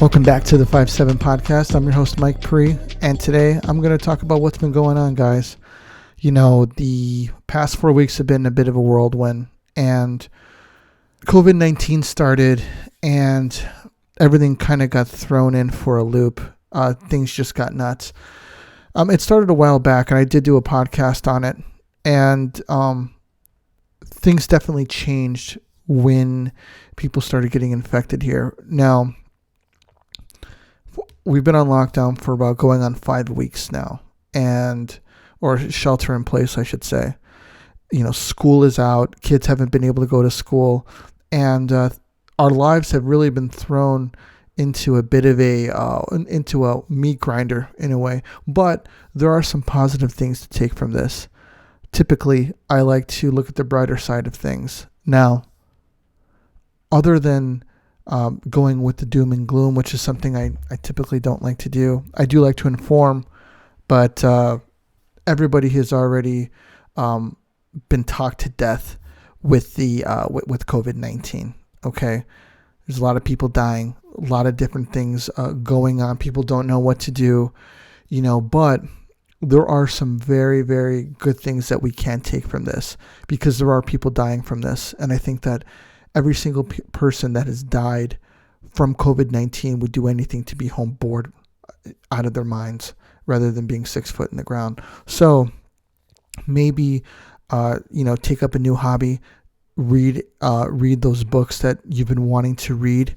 Welcome back to the 5-7 podcast. I'm your host, Mike Pre, and today I'm going to talk about what's been going on, guys. You know, the past 4 weeks have been a bit of a whirlwind, and COVID-19 started, and everything kind of got thrown in for a loop. Things just got nuts. It started a while back, and I did do a podcast on it, and things definitely changed when people started getting infected here. Now, we've been on lockdown for about going on 5 weeks now, or shelter in place, I should say. You know, school is out. Kids haven't been able to go to school, and our lives have really been thrown into a bit of into a meat grinder in a way. But there are some positive things to take from this. Typically, I like to look at the brighter side of things. Now, other than going with the doom and gloom, which is something I typically don't like to do. I do like to inform, but everybody has already been talked to death with with COVID-19. Okay, there's a lot of people dying, a lot of different things going on. People don't know what to do, but there are some very, very good things that we can take from this, because there are people dying from this, and I think that every single person that has died from COVID-19 would do anything to be home bored out of their minds rather than being 6 foot in the ground. So maybe, take up a new hobby, read those books that you've been wanting to read,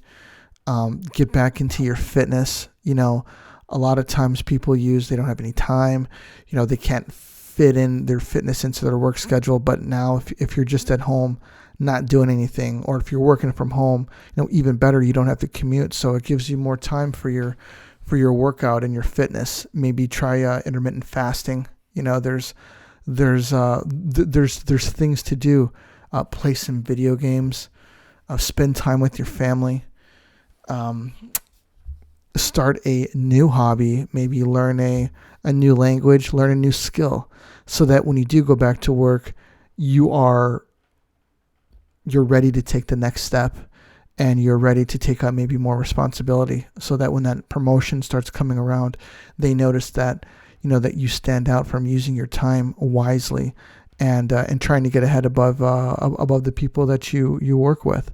get back into your fitness. A lot of times people they don't have any time, they can't fit in their fitness into their work schedule. But now if you're just at home, not doing anything, or if you're working from home, even better, you don't have to commute, so it gives you more time for your workout and your fitness. Maybe try intermittent fasting. There's things to do. Play some video games, spend time with your family, start a new hobby, maybe learn a new language, learn a new skill, so that when you do go back to work, you're ready to take the next step, and you're ready to take on maybe more responsibility, so that when that promotion starts coming around, they notice that, that you stand out from using your time wisely and trying to get ahead above the people that you work with.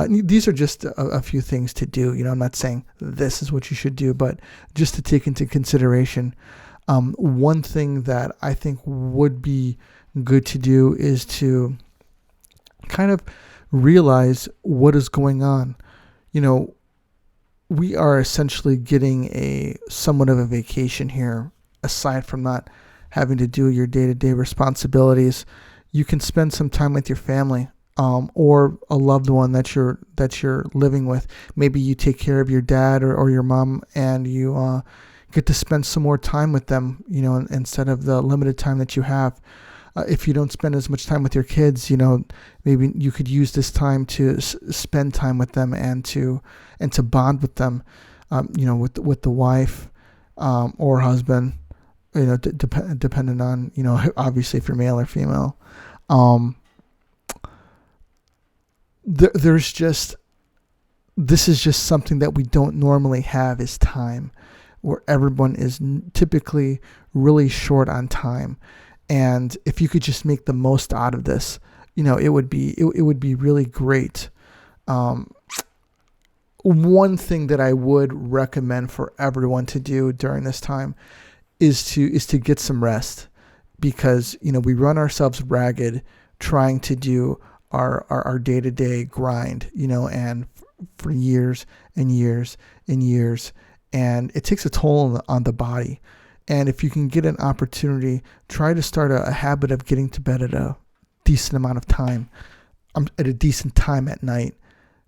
These are just a few things to do. I'm not saying this is what you should do, but just to take into consideration. One thing that I think would be good to do is to kind of realize what is going on. We are essentially getting somewhat of a vacation here, aside from not having to do your day-to-day responsibilities. You can spend some time with your family, or a loved one that you're living with. Maybe you take care of your dad or your mom, and you get to spend some more time with them, instead of the limited time that you have. If you don't spend as much time with your kids, maybe you could use this time to spend time with them and to bond with them, with the wife or husband, depending on, obviously if you're male or female. This is just something that we don't normally have, is time, where everyone is typically really short on time. And if you could just make the most out of this, it would be really great. One thing that I would recommend for everyone to do during this time is to get some rest, because we run ourselves ragged trying to do our day-to-day grind, and for years and years and years, and it takes a toll on the body. And if you can get an opportunity, try to start a habit of getting to bed at a decent amount of time, at a decent time at night,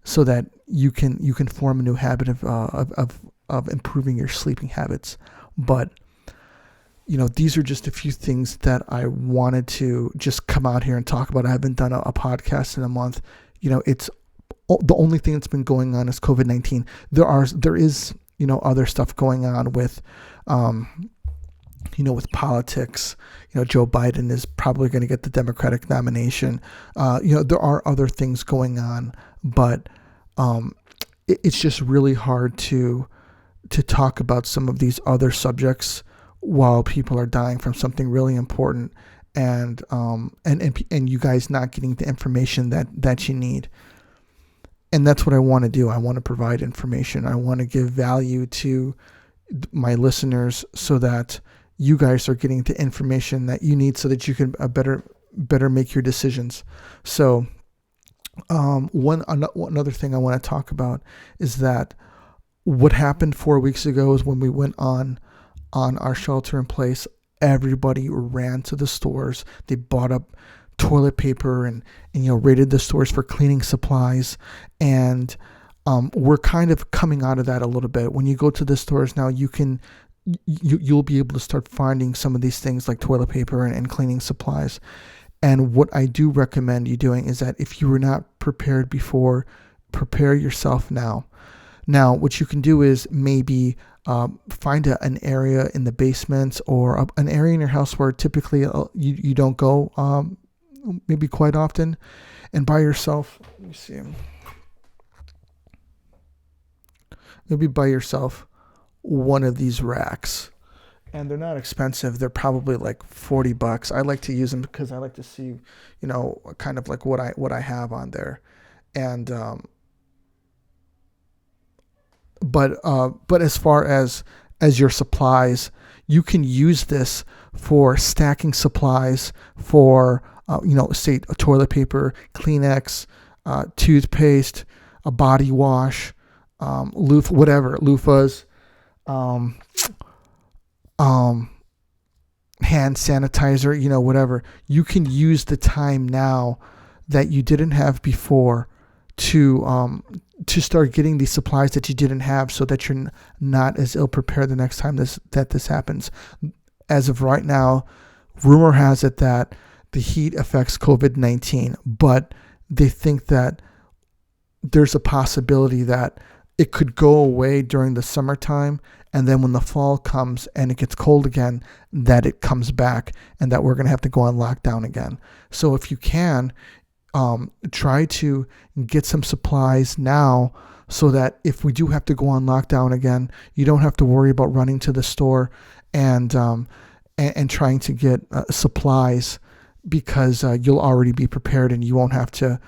so that you can form a new habit of improving your sleeping habits. But these are just a few things that I wanted to just come out here and talk about. I haven't done a podcast in a month. It's the only thing that's been going on is COVID-19. There is other stuff going on with with politics. Joe Biden is probably going to get the Democratic nomination. There are other things going on, but it's just really hard to talk about some of these other subjects while people are dying from something really important, and you guys not getting the information that you need. And that's what I want to do. I want to provide information. I want to give value to my listeners so that you guys are getting the information that you need so that you can better make your decisions. So another thing I want to talk about is that what happened 4 weeks ago is when we went on our shelter in place, everybody ran to the stores. They bought up toilet paper and raided the stores for cleaning supplies. And we're kind of coming out of that a little bit. When you go to the stores now, you'll be able to start finding some of these things like toilet paper and cleaning supplies. And what I do recommend you doing is that if you were not prepared before, prepare yourself now. Now, what you can do is maybe find an area in the basement or an area in your house where typically you don't go maybe quite often, and buy yourself, let me see, maybe buy yourself one of these racks. And they're not expensive. They're probably like $40. I like to use them because I like to see, kind of like what I have on there. And but as far as your supplies, you can use this for stacking supplies for say toilet paper, Kleenex, toothpaste, a body wash, loofahs, hand sanitizer, whatever. You can use the time now that you didn't have before to start getting these supplies that you didn't have, so that you're not as ill prepared the next time this happens. As of right now, rumor has it that the heat affects COVID-19, but they think that there's a possibility that it could go away during the summertime, and then when the fall comes and it gets cold again, that it comes back, and that we're going to have to go on lockdown again. So if you can, try to get some supplies now, so that if we do have to go on lockdown again, you don't have to worry about running to the store and trying to get supplies, because you'll already be prepared and you won't have to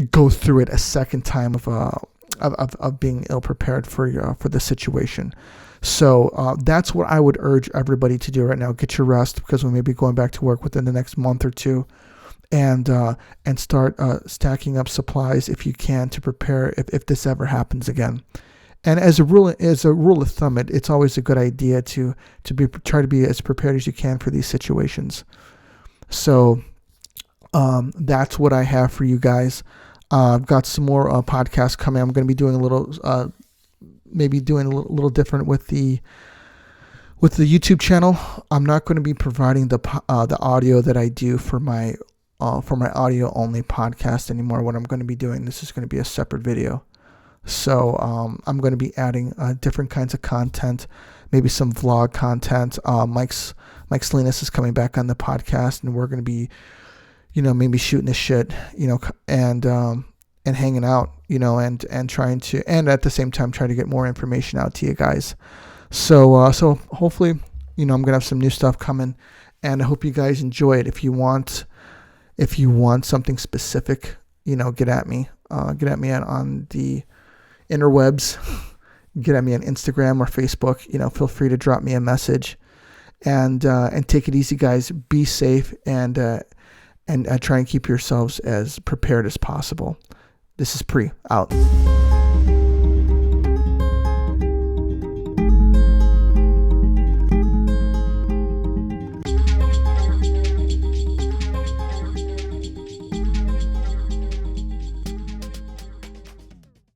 go through it a second time of being ill prepared for the situation. So that's what I would urge everybody to do right now. Get your rest, because we may be going back to work within the next month or two, and start stacking up supplies if you can, to prepare if this ever happens again. And as a rule of thumb, it's always a good idea to try to be as prepared as you can for these situations. So that's what I have for you guys. I've got some more podcasts coming. I'm going to be doing a little, maybe doing a little different with the YouTube channel. I'm not going to be providing the audio that I do for my audio only podcast anymore. What I'm going to be doing, this is going to be a separate video. So I'm going to be adding different kinds of content, maybe some vlog content. Mike Salinas is coming back on the podcast, and we're going to be, maybe shooting the shit, and hanging out, and trying to, and at the same time try to get more information out to you guys. So hopefully, I'm going to have some new stuff coming, and I hope you guys enjoy it. If you want something specific, get at me. Get at me on the interwebs. Get at me on Instagram or Facebook. Feel free to drop me a message, and take it easy, guys. Be safe, and try and keep yourselves as prepared as possible. This is Pre out.